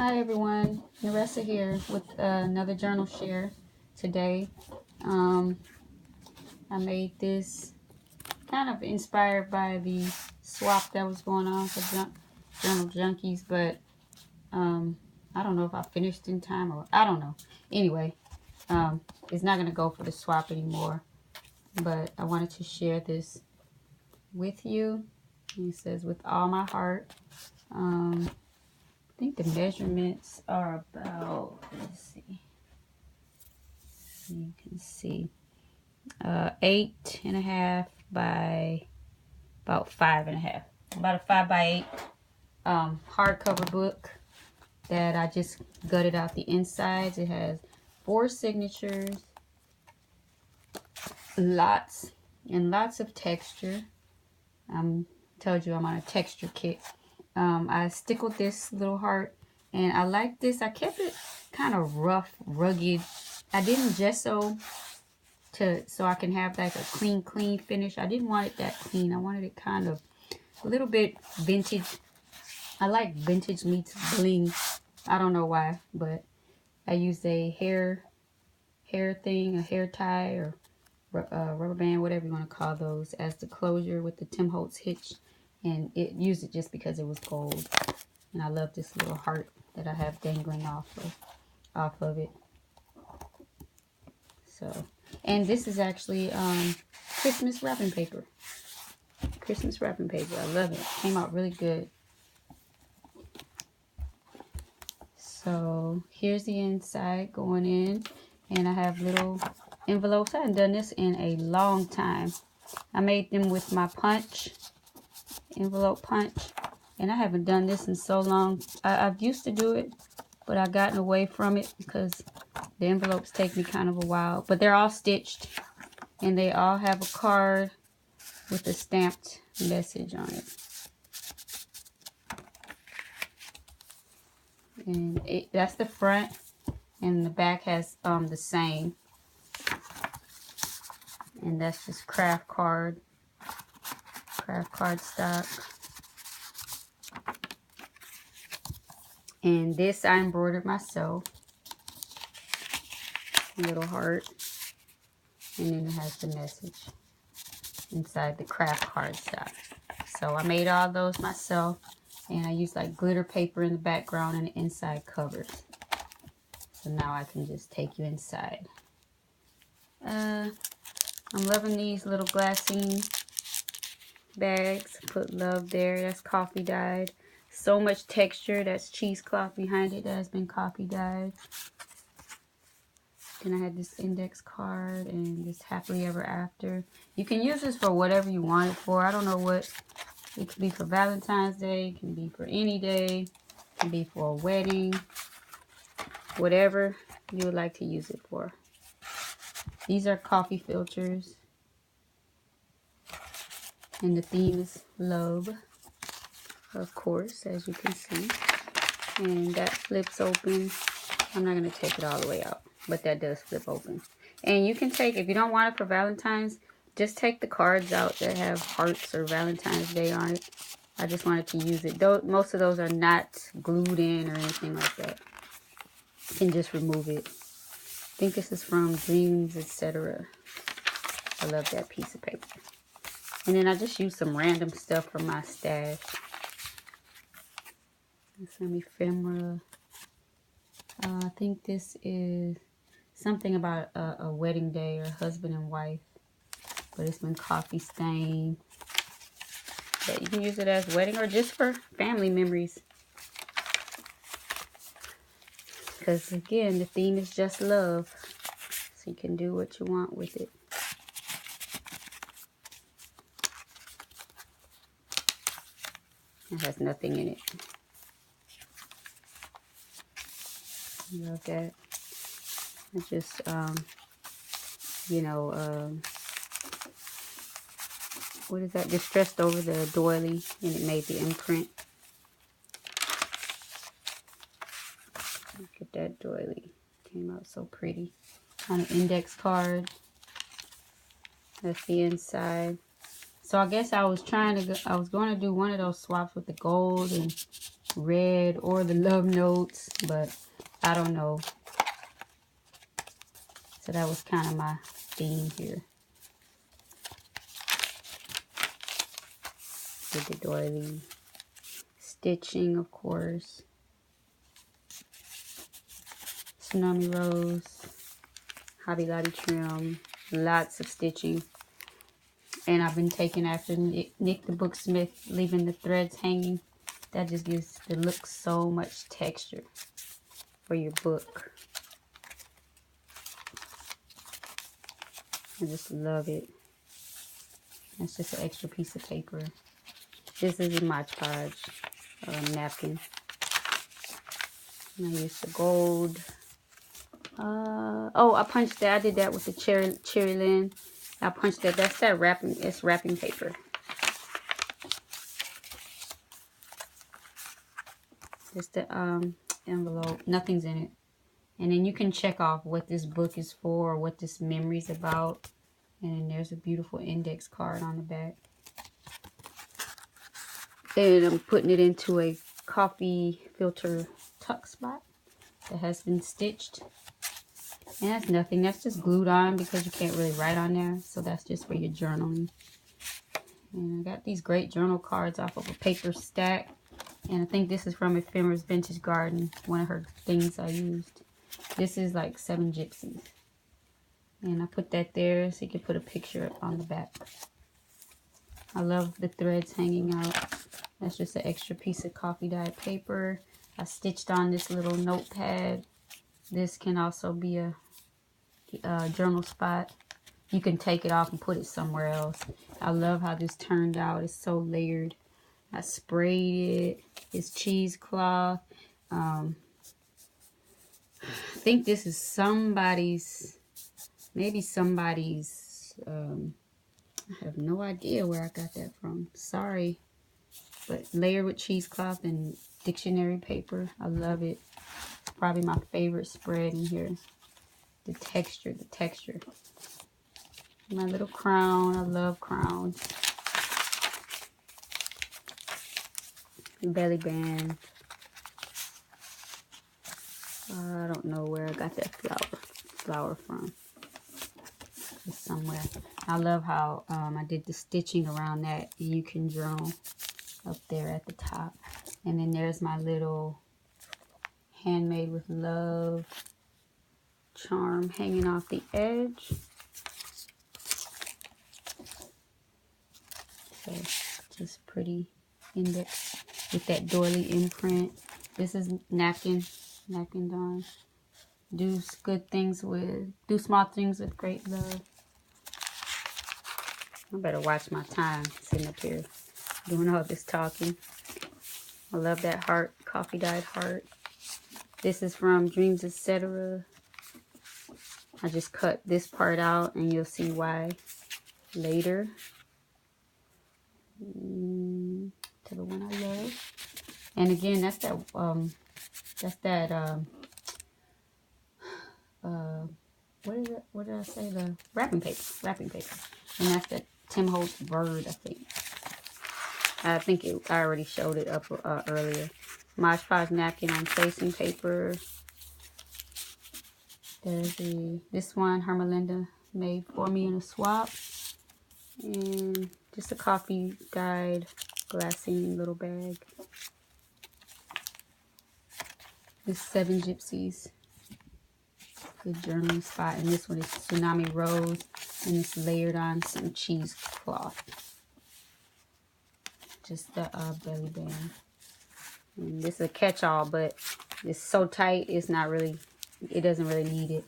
Hi everyone, Naressa here with another journal share today. Um, I made this kind of inspired by the swap that was going on for Journal Junkies, but I don't know if I finished in time or I don't know. Anyway, it's not going to go for the swap anymore, but I wanted to share this with you. It says, with all my heart. I think the measurements are about, let's see, you can see 8.5 by about 5.5, about a 5 by 8 hardcover book that I just gutted out the insides. It has 4 signatures, lots and lots of texture. Told you I'm on a texture kick. I stickled this little heart, and I like this. I kept it kind of rough, rugged. I didn't gesso so I can have like a clean finish. I didn't want it that clean. I wanted it kind of a little bit vintage. I like vintage meets bling. I don't know why, but I used a hair thing, a hair tie or rubber band, whatever you want to call those, as the closure with the Tim Holtz hitch, and it used it just because it was gold. And I love this little heart that I have dangling off of it. So, and this is actually Christmas wrapping paper. Christmas wrapping paper. I love it. Came out really good. So here's the inside going in, and I have little envelopes. I haven't done this in a long time. I made them with my punch, envelope punch, and I haven't done this in so long. I've used to do it, but I've gotten away from it because the envelopes take me kind of a while. But they're all stitched, and they all have a card with a stamped message on it. And that's the front, and the back has the same. And that's just craft card stock. And this I embroidered myself, little heart, and then it has the message inside the craft card stock. So I made all those myself, and I used like glitter paper in the background and the inside covers. So now I can just take you inside. I'm loving these little glassine bags. Put love there. That's coffee dyed. So much texture. That's cheesecloth behind it that has been coffee dyed. Then I had this index card and this happily ever after. You can use this for whatever you want it for. I don't know what. It can be for Valentine's Day. It can be for any day. It can be for a wedding. Whatever you would like to use it for. These are coffee filters. And the theme is love, of course, as you can see. And that flips open. I'm not going to take it all the way out, but that does flip open. And you can take, if you don't want it for Valentine's, just take the cards out that have hearts or Valentine's Day on it. I just wanted to use it. Though most of those are not glued in or anything like that. You can just remove it. I think this is from Dreams, etc. I love that piece of paper. And then I just used some random stuff from my stash. Some ephemera. I think this is something about a wedding day or husband and wife. But it's been coffee stained. But you can use it as wedding or just for family memories. Because again, the theme is just love. So you can do what you want with it. It has nothing in it. Love that. I just, what is that? Distressed over the doily, and it made the imprint. Look at that doily. Came out so pretty. On an index card. That's the inside. So I guess I was going to do one of those swaps with the gold, and red or the love notes, but I don't know. So that was kind of my theme here with the doily. Stitching, of course. Tsunami Rose. Hobby Lobby trim. Lots of stitching. And I've been taking after Nick the Booksmith, leaving the threads hanging. That just gives the look so much texture for your book. I just love it. That's just an extra piece of paper. This is a Mod Podge napkin. And I used the gold. Oh, I punched that. I did that with the cherry linen. I punched that. That's that wrapping. It's wrapping paper. Just the envelope. Nothing's in it. And then you can check off what this book is for, or what this memory's about. And then there's a beautiful index card on the back. And I'm putting it into a coffee filter tuck spot that has been stitched. And that's nothing. That's just glued on because you can't really write on there. So that's just for your journaling. And I got these great journal cards off of a paper stack. And I think this is from Ephemera's Vintage Garden. One of her things I used. This is like 7 Gypsies. And I put that there so you can put a picture on the back. I love the threads hanging out. That's just an extra piece of coffee dyed paper. I stitched on this little notepad. This can also be a journal spot. You can take it off and put it somewhere else. I love how this turned out. It's so layered. I sprayed it. It's cheesecloth. I think this is somebody's, maybe somebody's, I have no idea where I got that from. Sorry. But layered with cheesecloth and dictionary paper. I love it. It's probably my favorite spread in here. The texture, the texture. My little crown. I love crowns. Belly band. I don't know where I got that flower from. Just somewhere. I love how I did the stitching around that. You can journal up there at the top. And then there's my little Handmade with Love charm hanging off the edge. So just pretty index with that doily imprint. This is napkin darn. Do small things with great love. I better watch my time sitting up here doing all this talking. I love that heart, coffee dyed heart. This is from Dreams Etc. I just cut this part out and you'll see why later. To the one I love. And again, that's that what is it? What did I say? The wrapping paper. And that's the Tim Holtz bird, I think. I already showed it up earlier. Mod Podge napkin on facing paper. There's this one Hermelinda made for me in a swap. And just a coffee dyed glassine little bag. This 7 Gypsies. Good journaling spot. And this one is Tsunami Rose. And it's layered on some cheesecloth. Just the belly band. And this is a catch-all, but it's so tight, it doesn't really need it.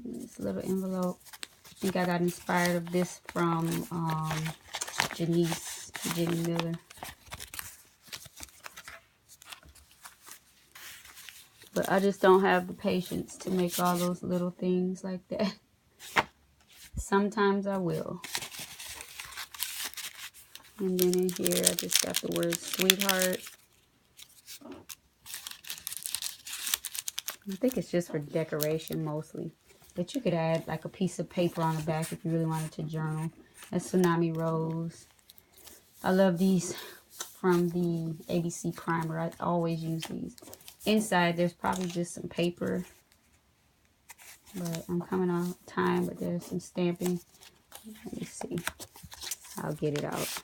And this little envelope. I think I got inspired of this from Jenny Miller. But I just don't have the patience to make all those little things like that. Sometimes I will. And then in here, I just got the word sweetheart. I think it's just for decoration mostly. But you could add like a piece of paper on the back if you really wanted to journal. That's Tsunami Rose. I love these from the ABC primer. I always use these. Inside, there's probably just some paper. But I'm coming out of time, but there's some stamping. Let me see. I'll get it out.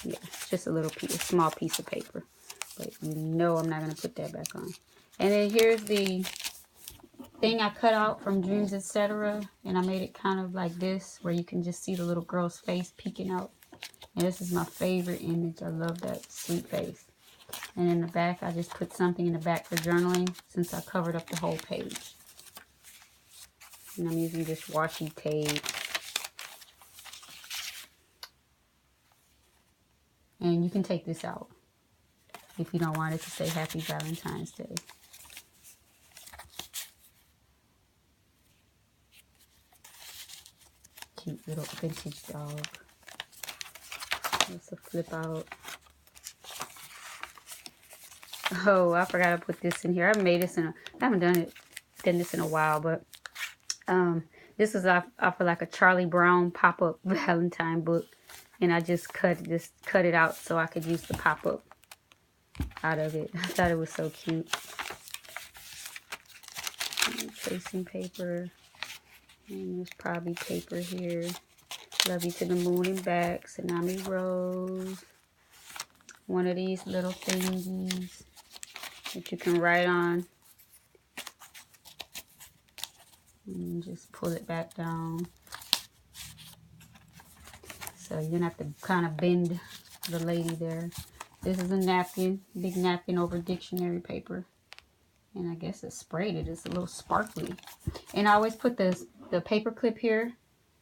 Yeah, just a little piece, a small piece of paper. But you know I'm not going to put that back on. And then here's the thing I cut out from Dreams Etc. And I made it kind of like this, where you can just see the little girl's face peeking out. And this is my favorite image. I love that sweet face. And in the back, I just put something in the back for journaling, since I covered up the whole page. And I'm using this washi tape. And you can take this out if you don't want it to say Happy Valentine's Day. Cute little vintage dog. That's a flip out. Oh, I forgot to put this in here. I made this I haven't done this in a while, but this is off of like a Charlie Brown pop-up Valentine book. And I just cut it out so I could use the pop-up out of it. I thought it was so cute. And tracing paper. And there's probably paper here. Love You to the Moon and Back. Tsunami Rose. One of these little thingies that you can write on. And just pull it back down. So you're going to have to kind of bend the lady there. This is a napkin, big napkin over dictionary paper. And I guess it's sprayed. It's a little sparkly. And I always put the paper clip here.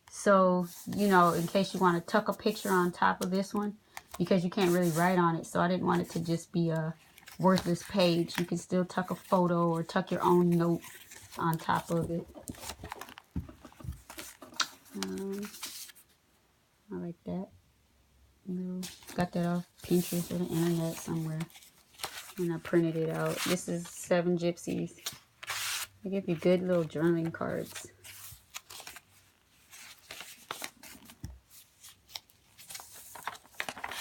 So, you know, in case you want to tuck a picture on top of this one. Because you can't really write on it. So I didn't want it to just be a worthless page. You can still tuck a photo or tuck your own note on top of it. I like that. Got that off Pinterest or the internet somewhere. And I printed it out. This is 7 Gypsies. They give you good little journaling cards.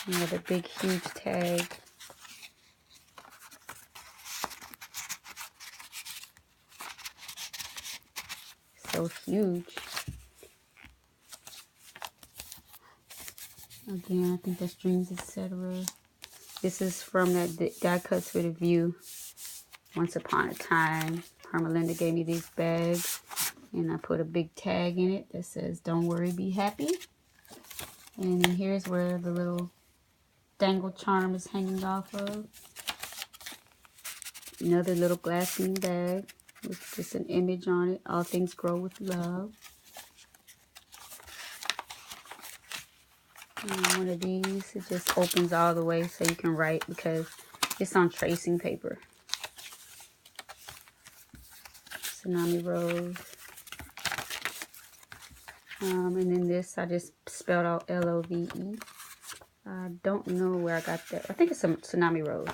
Another big, huge tag. So huge. Again, I think that's Dreams Etc. This is from that Die Cuts with a View. Once upon a time, Hermelinda gave me these bags. And I put a big tag in it that says, Don't worry, be happy. And then here's where the little dangle charm is hanging off of. Another little glassine bag with just an image on it. All things grow with love. And one of these, it just opens all the way so you can write because it's on tracing paper. Tsunami Rose. And then this, I just spelled out L-O-V-E. I don't know where I got that. I think it's some Tsunami Rose.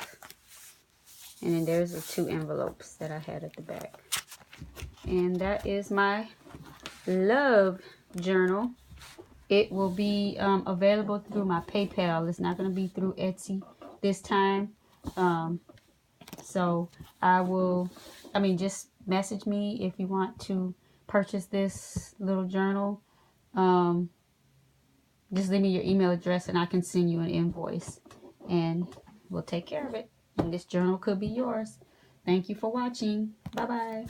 And then there's the 2 envelopes that I had at the back. And that is my love journal. It will be available through my PayPal. It's not going to be through Etsy this time. So just message me if you want to purchase this little journal. Just leave me your email address and I can send you an invoice. And we'll take care of it. And this journal could be yours. Thank you for watching. Bye-bye.